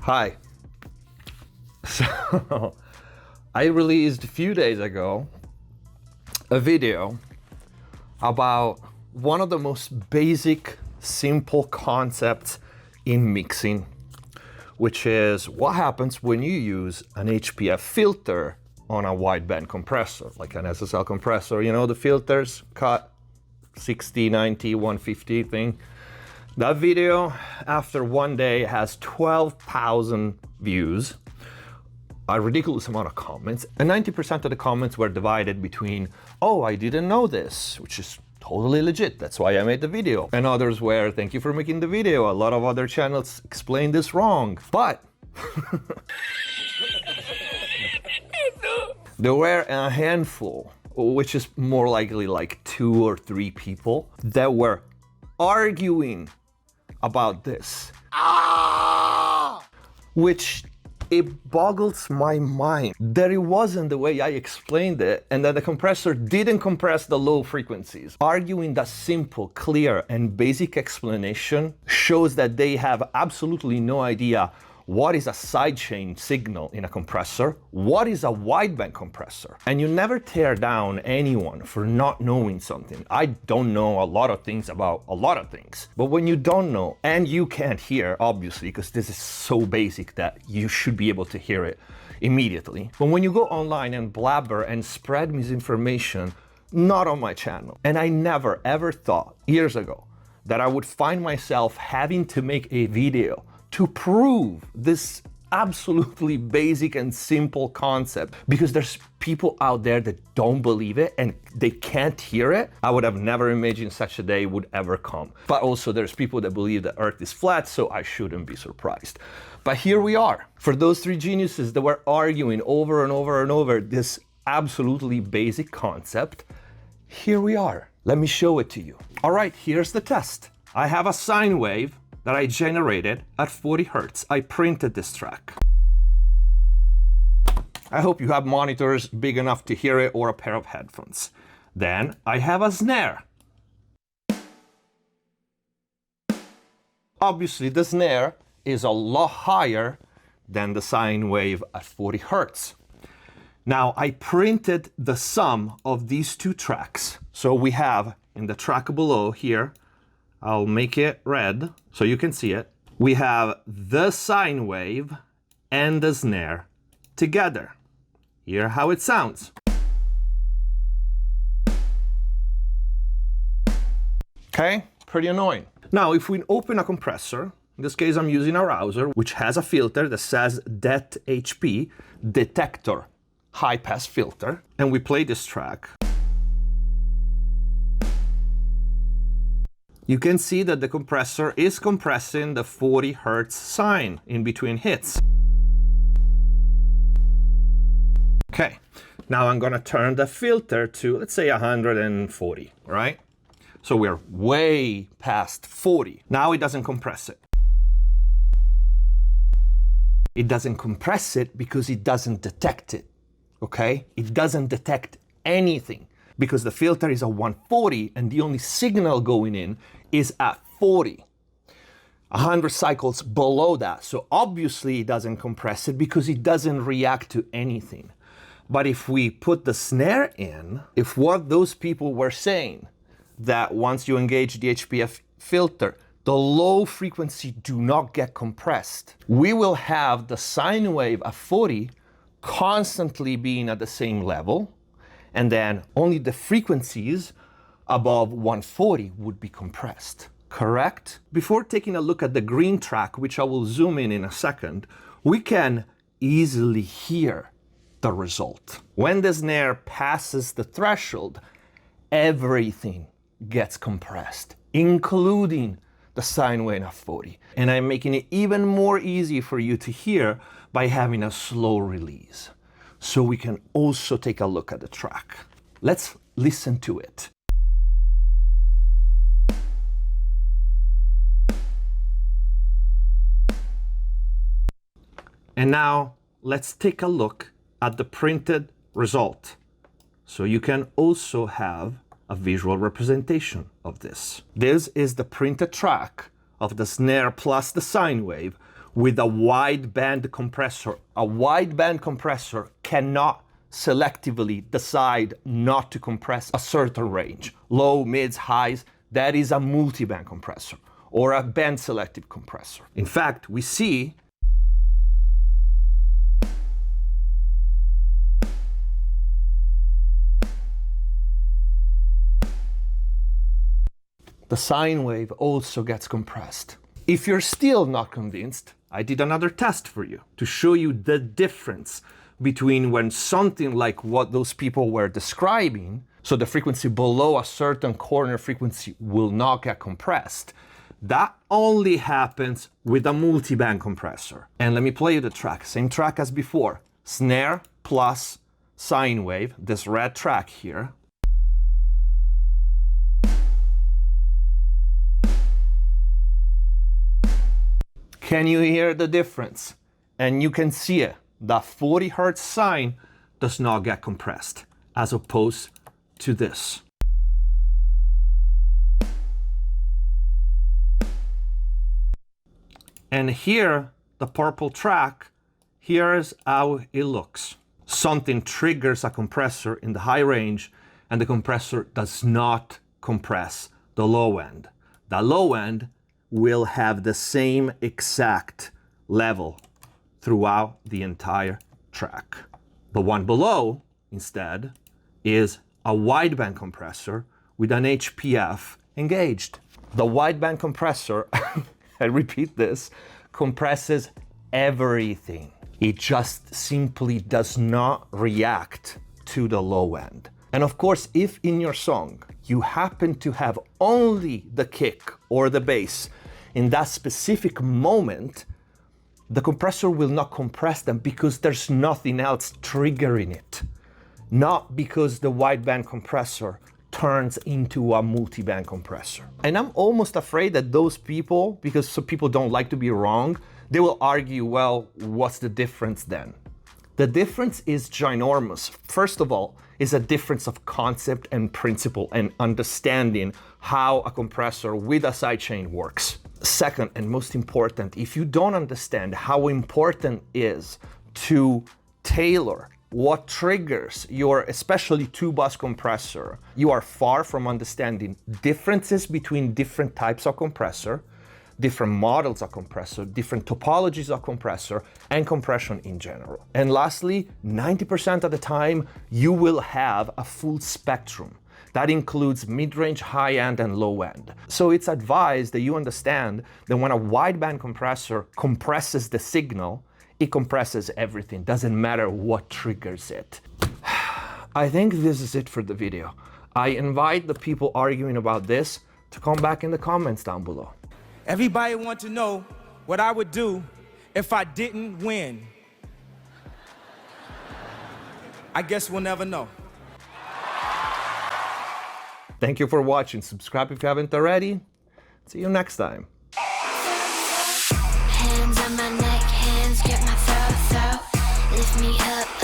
Hi. So, I released a few days ago a video about one of the most basic, simple concepts in mixing, which is what happens when you use an HPF filter on a wideband compressor, like an SSL compressor. You know, the filters, cut 60, 90, 150 thing. That video, after one day, has 12,000 views, a ridiculous amount of comments, and 90% of the comments were divided between, oh, I didn't know this, which is totally legit, that's why I made the video. And others were, thank you for making the video, a lot of other channels explained this wrong. But there were a handful, which is more likely like 2 or 3 people, that were arguing about this. Which it boggles my mind that it wasn't the way I explained it and that the compressor didn't compress the low frequencies. Arguing that simple, clear, and basic explanation shows that they have absolutely no idea what is a sidechain signal in a compressor, what is a wideband compressor. And you never tear down anyone for not knowing something. I don't know a lot of things about a lot of things. But when you don't know, and you can't hear, obviously, because this is so basic that you should be able to hear it immediately. But when you go online and blabber and spread misinformation, not on my channel. And I never ever thought, years ago, that I would find myself having to make a video to prove this absolutely basic and simple concept, because there's people out there that don't believe it and they can't hear it. I would have never imagined such a day would ever come. But also there's people that believe the earth is flat, so I shouldn't be surprised. But here we are. For those 3 geniuses that were arguing over and over and over this absolutely basic concept, here we are. Let me show it to you. All right, here's the test. I have a sine wave that I generated at 40 Hertz. I printed this track. I hope you have monitors big enough to hear it or a pair of headphones. Then I have a snare. Obviously the snare is a lot higher than the sine wave at 40 Hertz. Now I printed the sum of these 2 tracks. So we have in the track below here, I'll make it red so you can see it. We have the sine wave and the snare together. Hear how it sounds. Okay, pretty annoying. Now, if we open a compressor, in this case I'm using a router, which has a filter that says DET-HP, detector high pass filter, and we play this track, you can see that the compressor is compressing the 40 Hertz sine in between hits. Okay, now I'm gonna turn the filter to, let's say 140, right? So we're way past 40. Now it doesn't compress it. It doesn't compress it because it doesn't detect it, okay? It doesn't detect anything because the filter is a 140 and the only signal going in is at 40, 100 cycles below that. So obviously it doesn't compress it because it doesn't react to anything. But if we put the snare in, if what those people were saying, that once you engage the HPF filter, the low frequency do not get compressed, we will have the sine wave at 40 constantly being at the same level, and then only the frequencies above 140 would be compressed, correct? Before taking a look at the green track, which I will zoom in a second, we can easily hear the result. When the snare passes the threshold, everything gets compressed, including the sine wave at 40. And I'm making it even more easy for you to hear by having a slow release. So we can also take a look at the track. Let's listen to it. And now let's take a look at the printed result. So you can also have a visual representation of this. This is the printed track of the snare plus the sine wave with a wideband compressor. A wideband compressor cannot selectively decide not to compress a certain range. Low, mids, highs, that is a multiband compressor or a band selective compressor. In fact, we see the sine wave also gets compressed. If you're still not convinced, I did another test for you to show you the difference between when something like what those people were describing, so the frequency below a certain corner frequency will not get compressed. That only happens with a multiband compressor. And let me play you the track, same track as before. Snare plus sine wave, this red track here. Can you hear the difference? And you can see it. The 40 Hertz sine does not get compressed, as opposed to this. And here, the purple track, here's how it looks. Something triggers a compressor in the high range, and the compressor does not compress the low end. The low end will have the same exact level throughout the entire track. The one below, instead, is a wideband compressor with an HPF engaged. The wideband compressor, I repeat this, compresses everything. It just simply does not react to the low end. And of course, if in your song you happen to have only the kick or the bass in that specific moment, the compressor will not compress them because there's nothing else triggering it. Not because the wideband compressor turns into a multiband compressor. And I'm almost afraid that those people, because some people don't like to be wrong, they will argue, well, what's the difference then? The difference is ginormous. First of all, is a difference of concept and principle and understanding how a compressor with a sidechain works. Second, and most important, if you don't understand how important it is to tailor what triggers your especially two-bus compressor, you are far from understanding differences between different types of compressor, different models of compressor, different topologies of compressor, and compression in general. And lastly, 90% of the time, you will have a full spectrum. That includes mid-range, high-end, and low-end. So it's advised that you understand that when a wideband compressor compresses the signal, it compresses everything. Doesn't matter what triggers it. I think this is it for the video. I invite the people arguing about this to come back in the comments down below. Everybody wants to know what I would do if I didn't win. I guess we'll never know. Thank you for watching. Subscribe if you haven't already. See you next time. Hands on my neck, hands grip my throat. Lift me up.